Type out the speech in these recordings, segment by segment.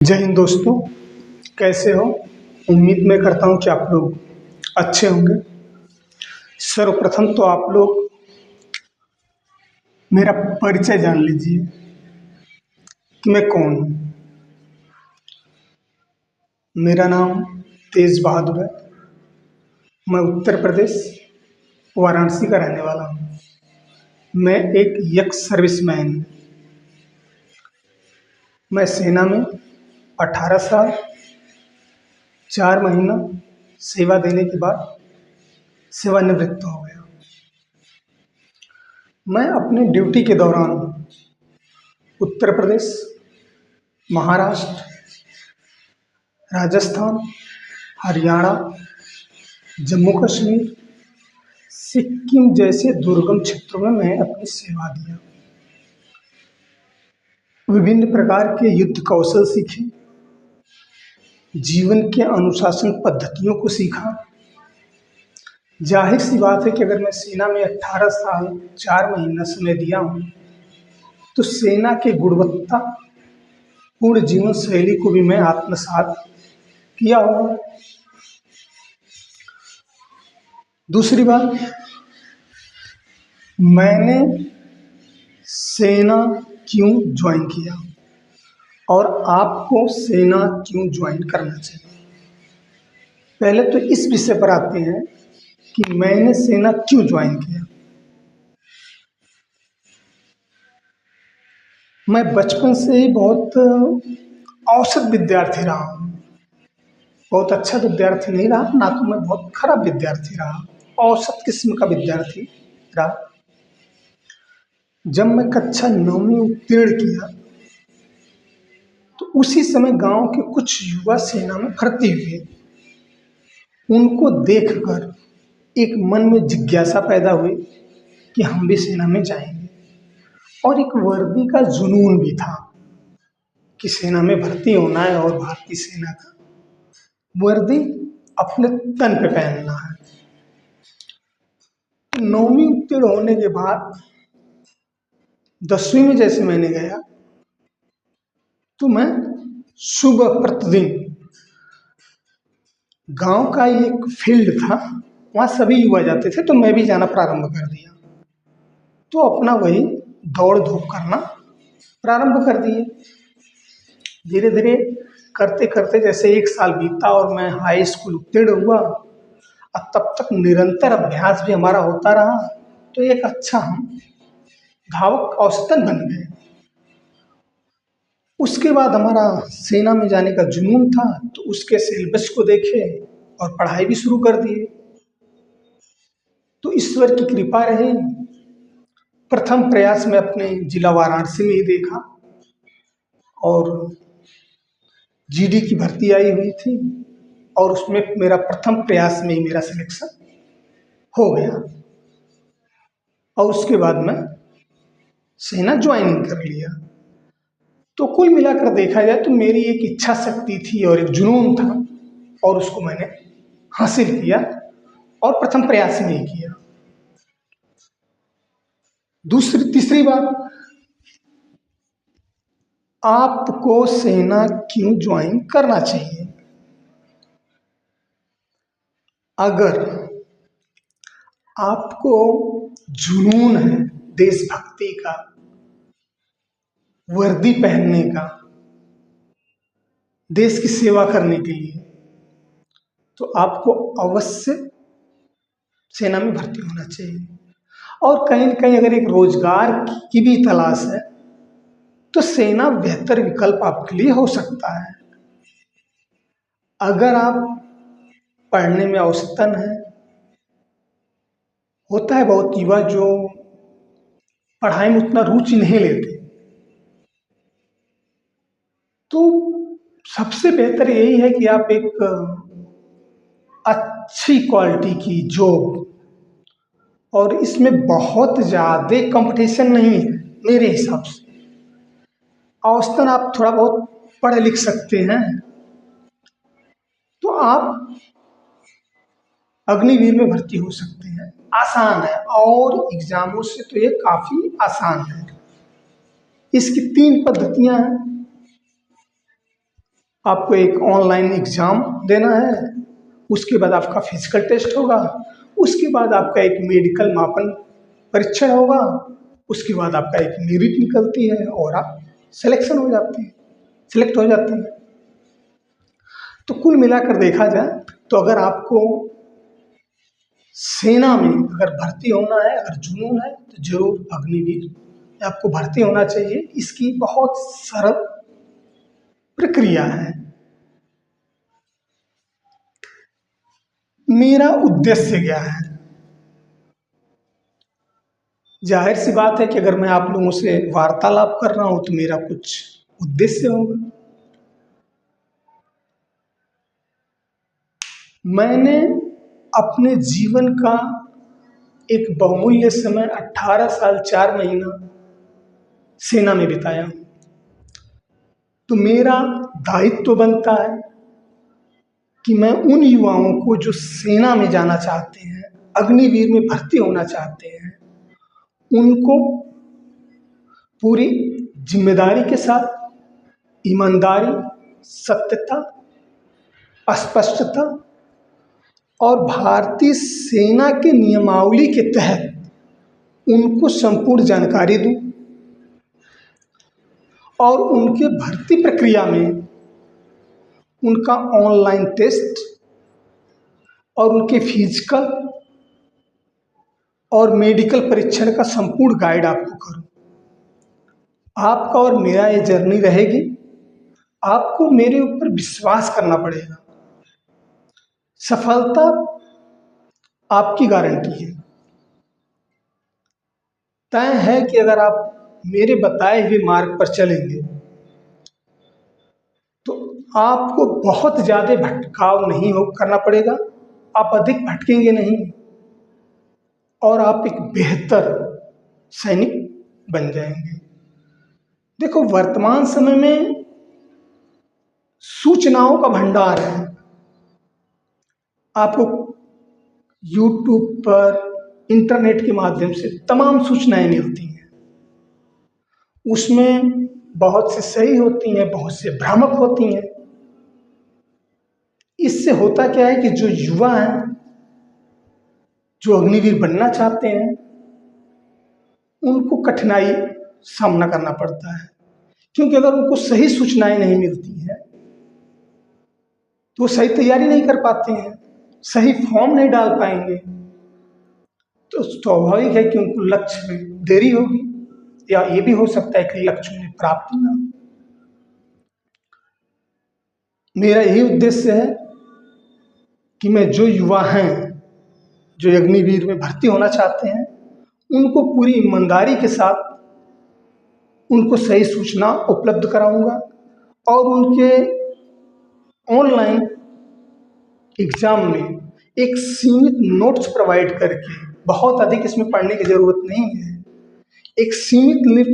जय हिंद दोस्तों, कैसे हो। उम्मीद मैं करता हूँ कि आप लोग अच्छे होंगे। सर्वप्रथम तो आप लोग मेरा परिचय जान लीजिए कि मैं कौन हूँ। मेरा नाम तेज बहादुर है। मैं उत्तर प्रदेश वाराणसी का रहने वाला हूँ। मैं एक यक्स सर्विसमैन हूँ। मैं सेना में 18 साल 4 महीना सेवा देने के बाद सेवानिवृत्त हो गया। मैं अपनी ड्यूटी के दौरान उत्तर प्रदेश, महाराष्ट्र, राजस्थान, हरियाणा, जम्मू कश्मीर, सिक्किम जैसे दुर्गम क्षेत्रों में मैं अपनी सेवा दिया। विभिन्न प्रकार के युद्ध कौशल सीखे, जीवन के अनुशासन पद्धतियों को सीखा। जाहिर सी बात है कि अगर मैं सेना में 18 साल 4 महीना समय दिया हूँ तो सेना के गुणवत्ता पूर्ण जीवन शैली को भी मैं आत्मसात किया होगा। दूसरी बात, मैंने सेना क्यों ज्वाइन किया और आपको सेना क्यों ज्वाइन करना चाहिए। पहले तो इस विषय पर आते हैं कि मैंने सेना क्यों ज्वाइन किया। मैं बचपन से ही बहुत औसत विद्यार्थी रहा हूँ। बहुत अच्छा विद्यार्थी नहीं रहा, ना तो मैं बहुत खराब विद्यार्थी रहा, औसत किस्म का विद्यार्थी रहा। जब मैं कक्षा 9वीं उत्तीर्ण किया तो उसी समय गांव के कुछ युवा सेना में भर्ती हुए। उनको देखकर एक मन में जिज्ञासा पैदा हुई कि हम भी सेना में जाएंगे, और एक वर्दी का जुनून भी था कि सेना में भर्ती होना है और भारतीय सेना का वर्दी अपने तन पे पहनना है। 9वीं उत्तीर्ण होने के बाद 10वीं में जैसे मैंने गया तो मैं सुबह प्रतिदिन गांव का एक फील्ड था, वहाँ सभी युवा जाते थे तो मैं भी जाना प्रारंभ कर दिया। तो अपना वही दौड़ धूप करना प्रारंभ कर दिए। धीरे धीरे करते करते जैसे 1 साल बीता और मैं हाई स्कूल उत्तीर्ण हुआ, और तब तक निरंतर अभ्यास भी हमारा होता रहा, तो एक अच्छा हम धावक औसतन बन गए। उसके बाद हमारा सेना में जाने का जुनून था तो उसके सिलेबस को देखे और पढ़ाई भी शुरू कर दिए। तो ईश्वर की कृपा रही, प्रथम प्रयास में अपने जिला वाराणसी में ही देखा और जीडी की भर्ती आई हुई थी और उसमें मेरा प्रथम प्रयास में ही मेरा सिलेक्शन हो गया और उसके बाद मैं सेना ज्वाइनिंग कर लिया। तो कुल मिलाकर देखा जाए तो मेरी एक इच्छा शक्ति थी और एक जुनून था और उसको मैंने हासिल किया और प्रथम प्रयास में ही किया। तीसरी बात, आपको सेना क्यों ज्वाइन करना चाहिए। अगर आपको जुनून है देशभक्ति का, वर्दी पहनने का, देश की सेवा करने के लिए, तो आपको अवश्य सेना में भर्ती होना चाहिए। और कहीं न कहीं अगर एक रोजगार की भी तलाश है तो सेना बेहतर विकल्प आपके लिए हो सकता है। अगर आप पढ़ने में औसतन है, होता है बहुत युवा जो पढ़ाई में उतना रुचि नहीं लेते, तो सबसे बेहतर यही है कि आप एक अच्छी क्वालिटी की जॉब, और इसमें बहुत ज़्यादा कंपटीशन नहीं है मेरे हिसाब से। औसतन आप थोड़ा बहुत पढ़ लिख सकते हैं तो आप अग्निवीर में भर्ती हो सकते हैं। आसान है और एग्जामों से तो ये काफ़ी आसान है। इसकी 3 पद्धतियां हैं। आपको एक ऑनलाइन एग्ज़ाम देना है, उसके बाद आपका फिजिकल टेस्ट होगा, उसके बाद आपका एक मेडिकल मापन परीक्षण होगा, उसके बाद आपका एक मेरिट निकलती है और आप सिलेक्शन हो जाते हैं, सिलेक्ट हो जाते हैं। तो कुल मिलाकर देखा जाए तो अगर आपको सेना में अगर भर्ती होना है, अगर जुनून है, तो जरूर अग्निवीर में आपको भर्ती होना चाहिए। इसकी बहुत सरल प्रक्रिया है। मेरा उद्देश्य क्या है? जाहिर सी बात है कि अगर मैं आप लोगों से वार्तालाप कर रहा हूं तो मेरा कुछ उद्देश्य होगा। मैंने अपने जीवन का एक बहुमूल्य समय 18 साल 4 महीना सेना में बिताया, तो मेरा दायित्व बनता है कि मैं उन युवाओं को जो सेना में जाना चाहते हैं, अग्निवीर में भर्ती होना चाहते हैं, उनको पूरी जिम्मेदारी के साथ, ईमानदारी, सत्यता, स्पष्टता और भारतीय सेना के नियमावली के तहत उनको संपूर्ण जानकारी दूं और उनके भर्ती प्रक्रिया में उनका ऑनलाइन टेस्ट और उनके फिजिकल और मेडिकल परीक्षण का संपूर्ण गाइड आपको करूं। आपका और मेरा ये जर्नी रहेगी। आपको मेरे ऊपर विश्वास करना पड़ेगा। सफलता आपकी गारंटी है। तय है कि अगर आप मेरे बताए हुए मार्ग पर चलेंगे तो आपको बहुत ज़्यादा भटकाव नहीं करना पड़ेगा, आप अधिक भटकेंगे नहीं और आप एक बेहतर सैनिक बन जाएंगे। देखो, वर्तमान समय में सूचनाओं का भंडार है। आपको यूट्यूब पर, इंटरनेट के माध्यम से तमाम सूचनाएं मिलती हैं। उसमें बहुत से सही होती हैं, बहुत से भ्रामक होती हैं। इससे होता क्या है कि जो युवा हैं, जो अग्निवीर बनना चाहते हैं, उनको कठिनाई सामना करना पड़ता है, क्योंकि अगर उनको सही सूचनाएं नहीं मिलती हैं तो वो सही तैयारी नहीं कर पाते हैं, सही फॉर्म नहीं डाल पाएंगे, तो स्वाभाविक है कि उनको लक्ष्य में देरी होगी या ये भी हो सकता है कि लक्ष्य में प्राप्ति ना हो। मेरा यही उद्देश्य है कि मैं जो युवा हैं, जो अग्निवीर में भर्ती होना चाहते हैं, उनको पूरी ईमानदारी के साथ उनको सही सूचना उपलब्ध कराऊंगा और उनके ऑनलाइन एग्जाम में एक सीमित नोट्स प्रोवाइड करके, बहुत अधिक इसमें पढ़ने की जरूरत नहीं है, एक सीमित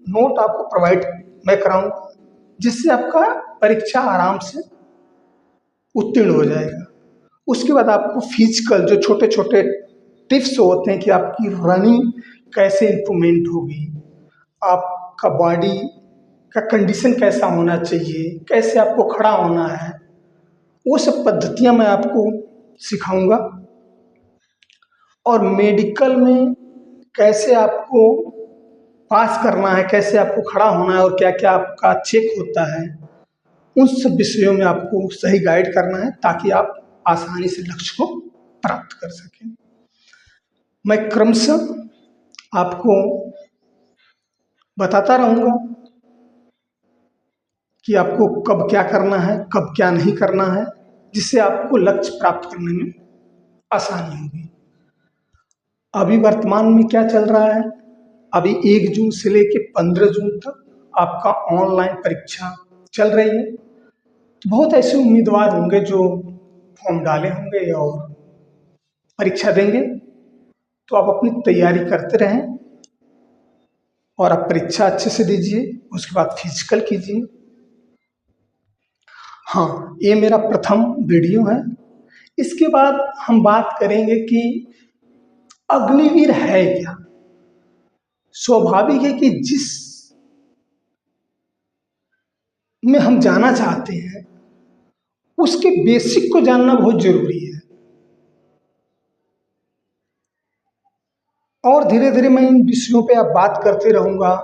नोट आपको प्रोवाइड मैं कराऊंगा, जिससे आपका परीक्षा आराम से उत्तीर्ण हो जाएगा। उसके बाद आपको फिजिकल जो छोटे छोटे टिप्स होते हैं कि आपकी रनिंग कैसे इम्प्रूवमेंट होगी, आपका बॉडी का कंडीशन कैसा होना चाहिए, कैसे आपको खड़ा होना है, वो सब पद्धतियां मैं आपको सिखाऊंगा। और मेडिकल में कैसे आपको पास करना है, कैसे आपको खड़ा होना है और क्या क्या आपका चेक होता है, उन सब विषयों में आपको सही गाइड करना है ताकि आप आसानी से लक्ष्य को प्राप्त कर सकें। मैं क्रमशः आपको बताता रहूँगा कि आपको कब क्या करना है, कब क्या नहीं करना है, जिससे आपको लक्ष्य प्राप्त करने में आसानी होगी। अभी वर्तमान में क्या चल रहा है? अभी 1 जून से लेकर 15 जून तक आपका ऑनलाइन परीक्षा चल रही है। तो बहुत ऐसे उम्मीदवार होंगे जो फॉर्म डाले होंगे और परीक्षा देंगे, तो आप अपनी तैयारी करते रहें और आप परीक्षा अच्छे से दीजिए, उसके बाद फिजिकल कीजिए। हाँ, ये मेरा प्रथम वीडियो है। इसके बाद हम बात करेंगे कि अग्निवीर है क्या। स्वाभाविक है कि जिस में हम जाना चाहते हैं उसके बेसिक को जानना बहुत जरूरी है। और धीरे धीरे मैं इन विषयों पे अब बात करते रहूँगा।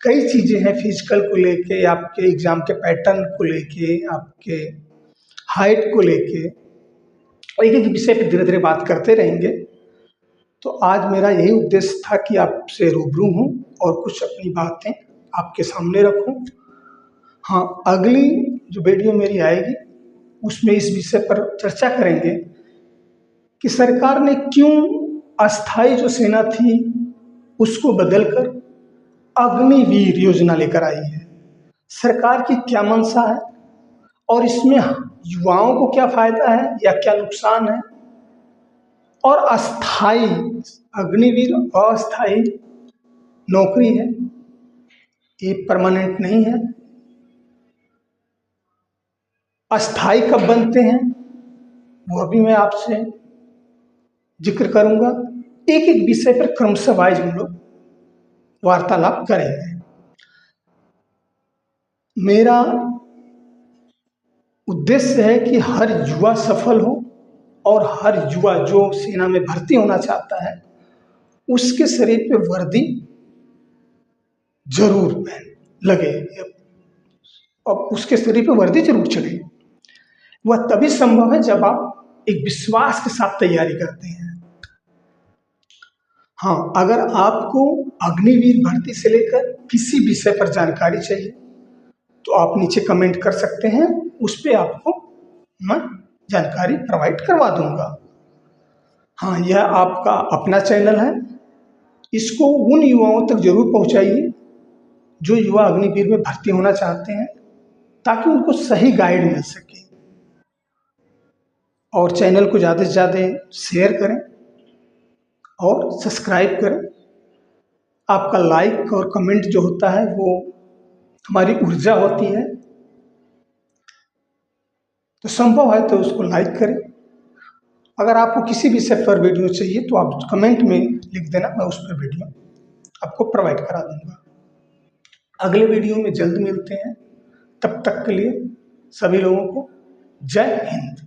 कई चीज़ें हैं फिजिकल को लेके, आपके एग्जाम के पैटर्न को लेके, आपके हाइट को लेके, एक एक विषय पे धीरे धीरे बात करते रहेंगे। तो आज मेरा यही उद्देश्य था कि आपसे रूबरू हूँ और कुछ अपनी बातें आपके सामने रखूँ। हाँ, अगली जो वीडियो मेरी आएगी उसमें इस विषय पर चर्चा करेंगे कि सरकार ने क्यों अस्थायी जो सेना थी उसको बदलकर अग्निवीर योजना लेकर आई है। सरकार की क्या मंशा है और इसमें युवाओं को क्या फायदा है या क्या नुकसान है। और अस्थाई, अग्निवीर अस्थाई नौकरी है, ये परमानेंट नहीं है। अस्थाई कब बनते हैं वो भी मैं आपसे जिक्र करूंगा। एक एक विषय पर क्रमशः वाइज हम लोग वार्तालाप करेंगे। मेरा उद्देश्य है कि हर युवा सफल हो और हर युवा जो सेना में भर्ती होना चाहता है उसके शरीर पे वर्दी जरूर लगे, और उसके शरीर पे वर्दी जरूर चढ़े। वह तभी संभव है जब आप एक विश्वास के साथ तैयारी करते हैं। हाँ, अगर आपको अग्निवीर भर्ती से लेकर किसी विषय पर जानकारी चाहिए तो आप नीचे कमेंट कर सकते हैं, उस पर आपको मैं जानकारी प्रोवाइड करवा दूंगा। हाँ, यह आपका अपना चैनल है, इसको उन युवाओं तक जरूर पहुंचाइए जो युवा अग्निवीर में भर्ती होना चाहते हैं, ताकि उनको सही गाइड मिल सके। और चैनल को ज़्यादा से ज़्यादा शेयर करें और सब्सक्राइब करें। आपका लाइक और कमेंट जो होता है वो हमारी ऊर्जा होती है, तो संभव है तो उसको लाइक करें। अगर आपको किसी विषय पर वीडियो चाहिए तो आप कमेंट में लिख देना, मैं उस पर वीडियो आपको प्रोवाइड करा दूंगा। अगले वीडियो में जल्द मिलते हैं, तब तक के लिए सभी लोगों को जय हिंद।